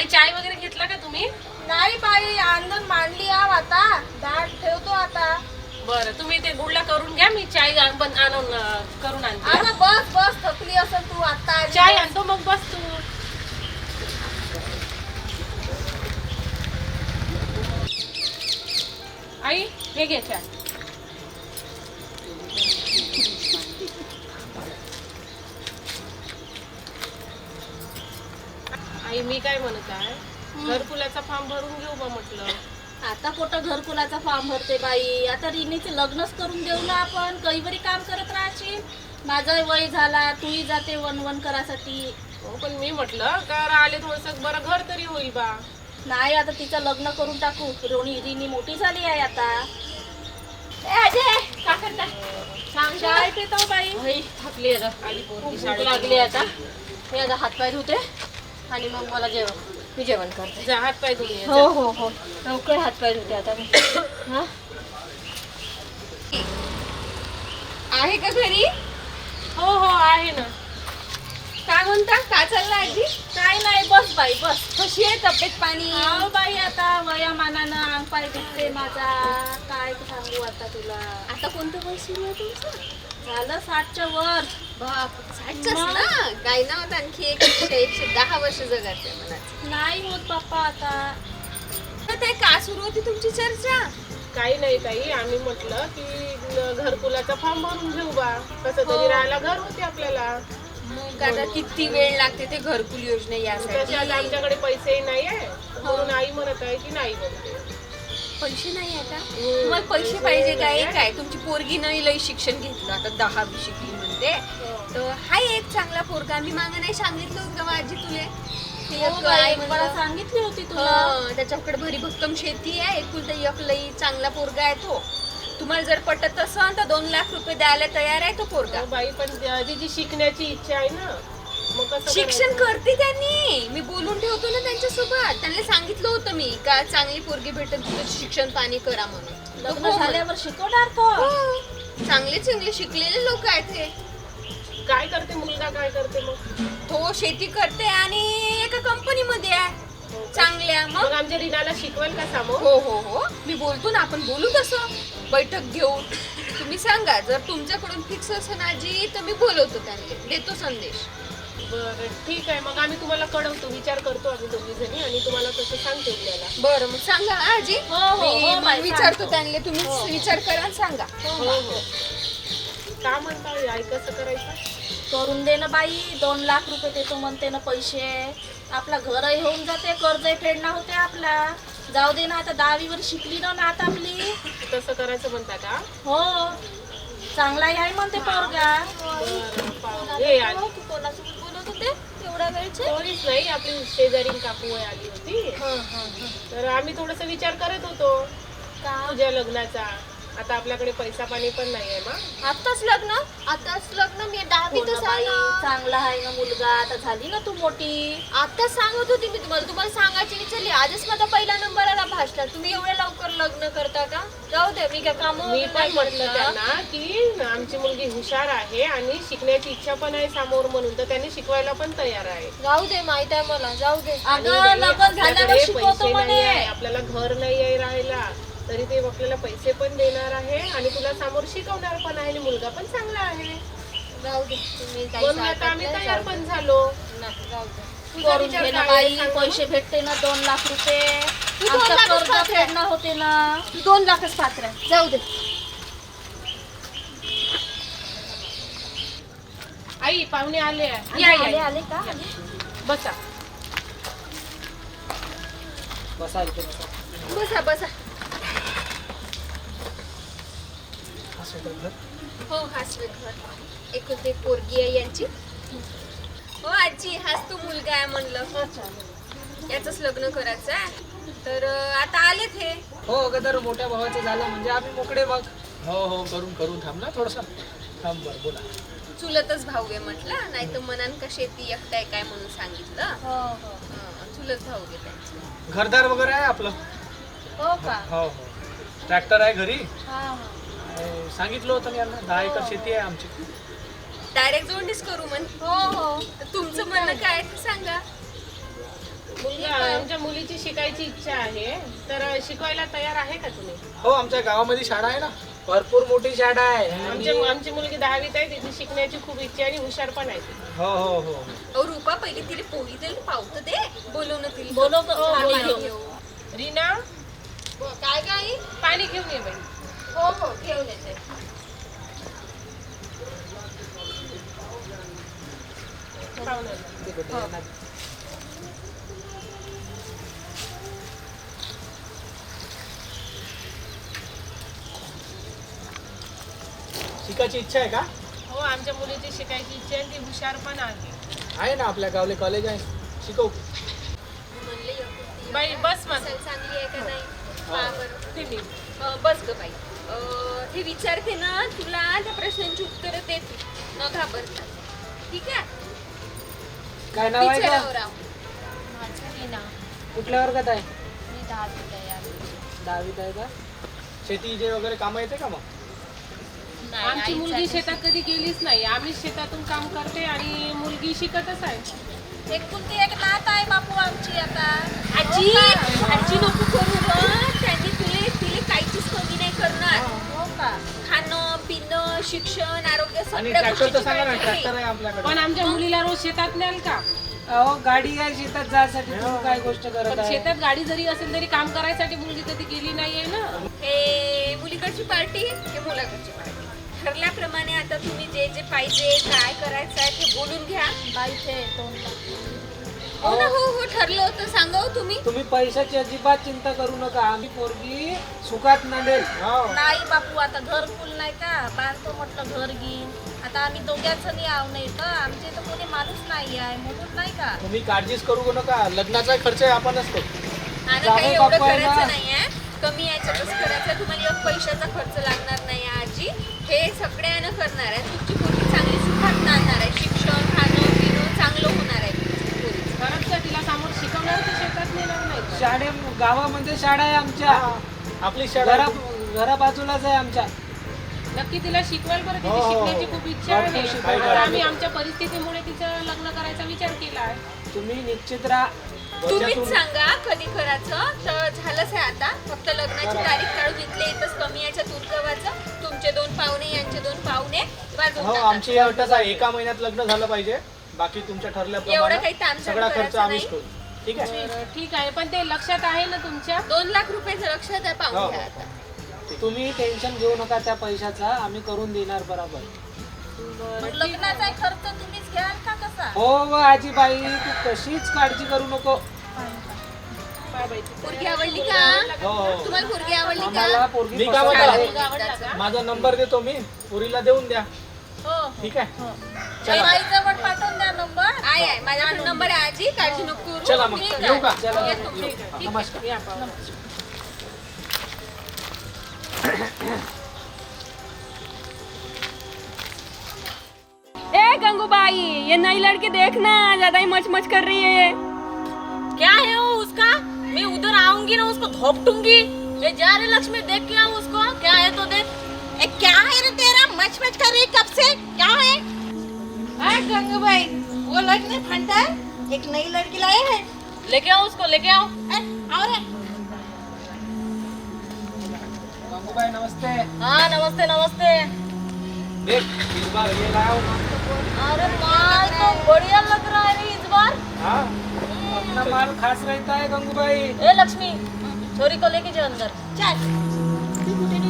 चाय वगैरे घेतला का तुम्ही? नाही बाई, अंदर मांडली आव आता, डाळ ठेवतो आता. बरं तुम्ही ते गुळला करून घ्या, मी चाय आणून करून आणते. आता बस बस, थकली असेल तू आता. चाय आणतो मग बस तू. आई हे घे चाय. आई मी काय म्हणत आहे, घरकुलाचा फॉर्म भरून घेऊ बा म्हटलं. आता कुठं घरकुलाचा फॉर्म भरते बाई, आता रिनीचे लग्नच करून देऊ ना आपण. कैवरी काम करत राहायची. माझं वय झाला, तूही जाते वन करासाठी. हो पण मी म्हटलं का आले थोडस बरं घर तरी होईल बा. नाही, आता तिचं लग्न करून टाकू. रिनी मोठी झाली आहे आता. ए अजय, का करता? चाय पितो बाई. थकली आली पोरगी भूक लागली आता. मी आता हातपाय धुते आणि मग मला मी जेवण करते. जा हात पाय धुवून ये, हो जा. हो हो, लवकर हातपाय धुते आता मी. हा, आहे का घरी? हो हो आहे ना. काय म्हणता? काय चाललं आजी? काय नाही, बस बाई बस. कशी आहे तब्येत पाणी? हो बाई, आता वयामानानं अंग पाय दुखते माझा. काय सांगू आता तुला. आता कोणतं वय सुरू आहे तुमचं? झालं 60च्या वर. बाप, 60च ना? काय ना होत आणखी 110 वर्ष जगायचे मला. नाही होत पप्पा आता. तर ते का सुरू होती तुमची चर्चा? काही नाही ताई, आम्ही म्हटलं की घरकुलाचा फॉर्म भरून घेऊ बा. कसं तरी राहायला घर होते आपल्याला. मग आता किती वेळ लागते ते घरकुल योजना यासाठी? तसे आता आमच्याकडे पैसेही नाही आहे, म्हणून आई म्हणत आहे की नाही बोलते. पैसे नाही आता? तुम्हाला पैसे पाहिजे काय? काय तुमची पोरगी नाही लई शिक्षण घेतलं, आता 10वी शिकली म्हणते. तर हाय एक चांगला पोरगा. मी मागं नाही सांगितलं होतं का आजी तुले? ते हो एक बाई, आहे मला म्हणलं. सांगितली होती तुला. हा, त्याच्याकडे भरी भक्कम शेती आहे. एकुलता एक लई चांगला पोरगा आहे तो. तुम्हाला जर पटत असेल तर 2 लाख रुपये द्यायला तयार आहे तो पोरगा. हो बाई, पण तिची शिकण्याची इच्छा आहे ना, मग कसं शिक्षण करायचं? करते त्यांनी. मी बोलून ठेवतो ना त्यांच्यासोबत. त्यांना सांगितलं होतं मी का चांगली पोरगी भेटेल तुझं शिक्षण पाणी करा म्हणून. तो लग्न हो झाल्यावर शिकवणार तो. हो. चांगले चांगले शिकलेले लोक आहेत हे. काय करते मुलगा, काय करते मग? तो शेती करते आणि एका कंपनीमध्ये आहे चांगल्या. मग आमच्या रीनाला शिकवेल का सामो? हो हो हो, मी बोलतो ना, आपण बोलू तसं बैठक घेऊन. तुम्ही सांगा, जर तुमच्याकडून फिक्स असेल आजी तर मी बोलवतो त्यांना, देतो संदेश. बरं ठीक आहे, मग आम्ही तुम्हाला कळवतो. विचार करतो आम्ही दोघी जणी आणि तुम्हाला तसं सांगते उद्याला. बरं मग सांगा आजी. हो, हो, मी हो, मग बाई, विचारतो सांगतो. त्यांना. तुम्ही विचार करा आणि सांगा. हो हो. का म्हणता आई, कसं करायचं? करून दे ना बाई. 2 लाख रुपये देतो म्हणते ना पैसे. आपला घरही होऊन जाते, कर्जही फेडणं होते आपला. जाऊ दे ना, आता 10वी वर शिकली ना आता आपली. तसं करायचं म्हणता का? हो, चांगलाही आहे म्हणते पोरगा. बरं पाहू. हे आज तू कोणासोबत बोलत होते तेवढ्या वेळचे? कोणीच नाही, आपली शेजारी काकू आली होती. तर आम्ही थोडस विचार करत होतो तुझ्या लग्नाचा. आता आपल्याकडे पैसा पाणी पण नाही आहे ना. आताच लग्न? आताच लग्न? मी 10वीतच हो ना बाई, आहे. चांगला आहे ना मुलगा. आता झाली ना तू मोठी. आता सांगत होती मी तुम्हाला सांगायची विचारली. आजच माझा पहिला नंबर आला भाषणात. तुम्ही एवढ्या लवकर लग्न करता का? जाऊ दे, मी काय काम मी पण म्हटलं त्यांना की आमची मुलगी हुशार आहे आणि शिकण्याची इच्छा पण आहे समोर, म्हणून तर त्यांनी शिकवायला पण तयार आहे. जाऊ दे, माहित आहे मला, जाऊ दे. आणि अगं बाई, लग्न झाल्यावर आपल्याकडे शिकवतो पैसे नाही आहे, म्हणे. आपल्याला घर नाही आहे राहायला, तरी ते आपल्याला पैसे पण देणार आहे आणि तुला समोर शिकवणार पण आहे आणि मुलगा पण चांगला आहे. जाऊ दे, तुम्ही काही म्हणून आता आम्ही सांगत तयार नाही, पण झालो. नाही, जाऊ दे. तुझा करून विचार घे ना काय बाई. आहे, सांग ना. पैसे भेटते ना 2 लाख रुपये. तू 2 आमचं लाखच कर्ज पात्र आहे. फेडणं होते ना. तू 2 लाखच पात्र आहे. जाऊ दे. आई पाहुणे आले आहे. आले आले का? बसा. बसा बसा. हो, हाच घर. एकुलती एक पोरगी आहे यांची. हो आजी, हाच तो मुलगा आहे म्हणलं. याचंच लग्न करायचं आहे. तर आता आलेत हे. हो अगोदर मोठ्या भावाचं झालं म्हणजे आम्ही मोकळे बघ. हो हो, करून थांब ना थोडंसं. थांब, बरं बोला. चुलतच भाऊ आहे म्हटलं, नाही तर मनान का शेती एकटाय काय म्हणून सांगितलं. हो हो. चुलत भाऊ आहे त्यांचे. घरदार वगैरे आहे आपलं. हो का? हो हो, ट्रॅक्टर आहे घरी. हा हा. सांगितलं होतं मी यांना 10 एकर शेती आहे आमची. डायरेक्ट जोडणीच करू म्हण. हो हो. तर तुमचं म्हणणं काय आहे ते सांगा. आमच्या मुलीची शिकायची इच्छा आहे, तर शिकवायला तयार आहे का तुम्ही? हो, आमच्या गावामध्ये शाळा आहे ना, भरपूर मोठी शाळा आहे. आमची मुलगी 10वीत आहे, तिची शिकण्याची खूप इच्छा आहे आणि हुशार पण आहे ती. हो हो हो. अहो रुपा पहिले तिला पोळी दिली पावतं दे बोलवणं तिला. बोलवतो पाणी घेऊन. घेऊ. रीना, काय काय पाणी घेऊन ये बाई. हो हो घेऊन येते. पाहुण्याला. शिकायची इच्छा आहे का? हो, आमच्या मुलीची शिकायची इच्छा आहे, ती हुशार पण आहे. आहे ना, आपल्या गावले कॉलेज आहे, शिकवू. म्हणले एकुलती बाई बस मग. असेल, चांगली आहे का नाही पहा बरं. तुम्ही बस ग बाई. हे विचारते ना तुला त्या प्रश्नांची उत्तरं देते न घाबरता. ठीक आहे काय नाव आहे का? विचारावं राव. कुठल्या वर्गात आहे? मी 10वीत आहे यार. 10वीत आहे का? शेतीचे वगैरे कामं येते का मग? नाही, आमची आईचं मुलगी आहे. शेतात कधी गेलीच नाही. आम्ही शेतातून काम करते आणि मुलगी शिकतच आहे. एकुलती एक नात आहे बापू आमची आता. आजी आजी नको करू ग. त्यांनी तिला काहीच कमी नाही करणार. हो का? खाणं पिणं शिक्षण आरोग्य आणि सगळ्या ट्रॅक्टर तर गोष्टीची सांगा ना, काळजी ट्रॅक्टर आहे. आहे आपल्याकडे. पण आमच्या मुलीला रोज शेतात न्याल का? अहो गाडी आहे शेतात जायसाठी, तुम्ही काय गोष्ट करत पण आहे? शेतात गाडी जरी असेल तरी काम करायसाठी मुलगी कधी गेली नाहीये ना. हे मुलीकडची पार्टी हे मुलाकडची पार्टी ठरल्याप्रमाणे आता तुम्ही जे जे पाहिजे काय करायचं आहे ते बोलून घ्या. बाईचे 2 लाख. हो ना हो हो ठरलं होतं सांगा हो तुम्ही. तुम्ही पैशाची अजिबात चिंता करू नका, आम्ही पोरगी सुखात नांदेल. हो. नाही बापू, आता घर फुल नाही का, बांधतो म्हटलं घर घेईन. आता आम्ही दोघ्याच नाही आव नाही का, आमच्या इथं कोणी माणूस नाही आहे म्हणून नाही का. तुम्ही काळजीच करू नका, लग्नाचा खर्च आपणच करू. आणि जावई काही एवढं बापू आहे ना. करायचं नाही आहे. कमी याच्यातच करायचं. तुम्हाला एक पैशाचा खर्च लागणार नाही आहे आजी. हे सगळ्यानं करणार आहे. तुमची पोरगी चांगली सुखात नांदणार आहे. शिक्षण खाणं पिणं चांगलं होणार आहे तुमची पोरगी. खरंच का तिला समोर शिकवणार की शेतात नेणार नाही का? शाळे गावामध्ये शाळा आहे आमच्या, आपली शाळा घरा बाजूलाच आहे आमच्या. नक्की तिला शिकवाल बरं. तिची हो, हो. शिकण्याची खूप इच्छा भरपूर आहे. शिकवायला आता आहे. आम्ही आमच्या परिस्थितीमुळे तिचं लग्न करायचा विचार केला आहे. तुम्ही निश्चित राहा. तुम्हीच वर्षातून सांगा कधी करायचं. तर झालंच आहे आता. फक्त लग्नाची तारीख काढून इथले इथंच कमी याच्यात उरकवायचं. तुमचे 2 पाहुणे यांचे 2 पाहुणे वाजवून हो, टाका. आमची अटच आहे, एका महिन्यात लग्न झालं पाहिजे. बाकी तुमच्या एवढं ठरल्याप्रमाणे काही तामझाम सगळा खर्च करायचं आम्हीच नाही. करू. ठीक आहे? बरं, ठीक आहे. पण ते लक्षात आहे ना तुमच्या? 2 लाख रुपयाचं लक्षात आहे हो, पाहून हो. घ्या आता. तुम्ही टेन्शन घेऊ नका त्या पैशाचा, आम्ही करून देणार बरोबर. मग लग्नाचा खर्च तुम्हीच घ्याल का कसा? हो व आजीबाई, तू कशीच काळजी करू नको. पोरगी आवडली का? हो, हो. तुम्हाला पोरगी आवडली आम्हाला का? पोरगी मी काय पसंत म्हणतो? आहे. मुलगा आवडला का? माझा नंबर देतो मी, पुरीला देऊन द्या. हो. ठीक आहे? बाईजवळ पाठवून द्या नंबर. आहे माझ्याकडे नंबर आहे आजी. काळजी नको करू. चला मग, ठीक आहे. येऊ का? चला. येतो. नमस्कार. या पाहुणे. ए गंगूबाई ये नई लड़की देखना ज्यादा ही मच मच कर रही है. क्या है वो उसका? मैं उधर आऊंगी ना उसको धोपटूंगी. ये जा रे लक्ष्मी, देख के आओ उसको. क्या है तो देख. ए क्या है रे तेरा? मच मच कर रही है कब से? क्या है? हाँ गंगूबाई, वो लड़की फंटा है, एक नई लड़की लाए हैं. लेके आओ उसको, लेके आओ. आओ रे. गंगूबाई नमस्ते. हाँ नमस्ते नमस्ते. देख, इस बार ये लाया हूँ. अरे माल तो बढ़िया लग रहा है रे इस बार. हाँ? अपना माल खास रहता है गंगूबाई. ए लक्ष्मी, छोरी को लेके जाओ अंदर. चल.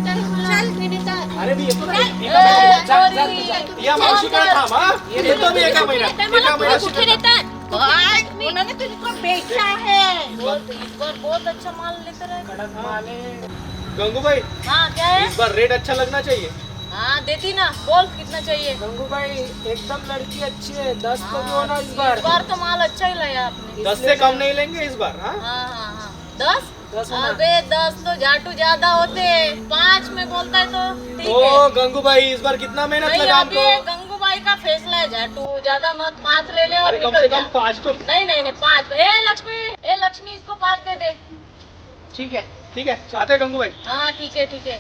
अरे मी येतो ना. ए, छोरी. या मावशीकडे थांब, हा? येतो मी एका महिन्यात. एका महिन्यात शिकायला. उन्होंने तुझको बेचा है. इस बार बहुत अच्छा माल लेकर आए. कडक माल है. गंगूबाई, हाँ क्या है? इस बार रेट अच्छा लगना चाहिए. हाँ देती ना. बोल कितना चाहिए. गंगूबाई एकदम लड़की अच्छी है, 10 तो दो ना इस बार. इस बार तो माल अच्छा ही लाया आपने. 10 से कम नहीं लेंगे इस बार. हाँ? हाँ हाँ हाँ. 10? 10 होना. अबे 10 तो झाटू ज्यादा होते. 5 में बोलता है तो ठीक ओ है. गंगूबाई, इस बार कितना मेहनत नहीं लगा अभी हमको. गंगूबाई का फैसला है. झाटू ज्यादा मत. 5 ले ले और अरे कम निकल से जा. कम 5 तो. नहीं नहीं नहीं 5. ए लक्ष्मी इसको 5 दे दे. ठीक है, ठीक है. आते हैं गंगूबाई. हाँ ठीक है ठीक है.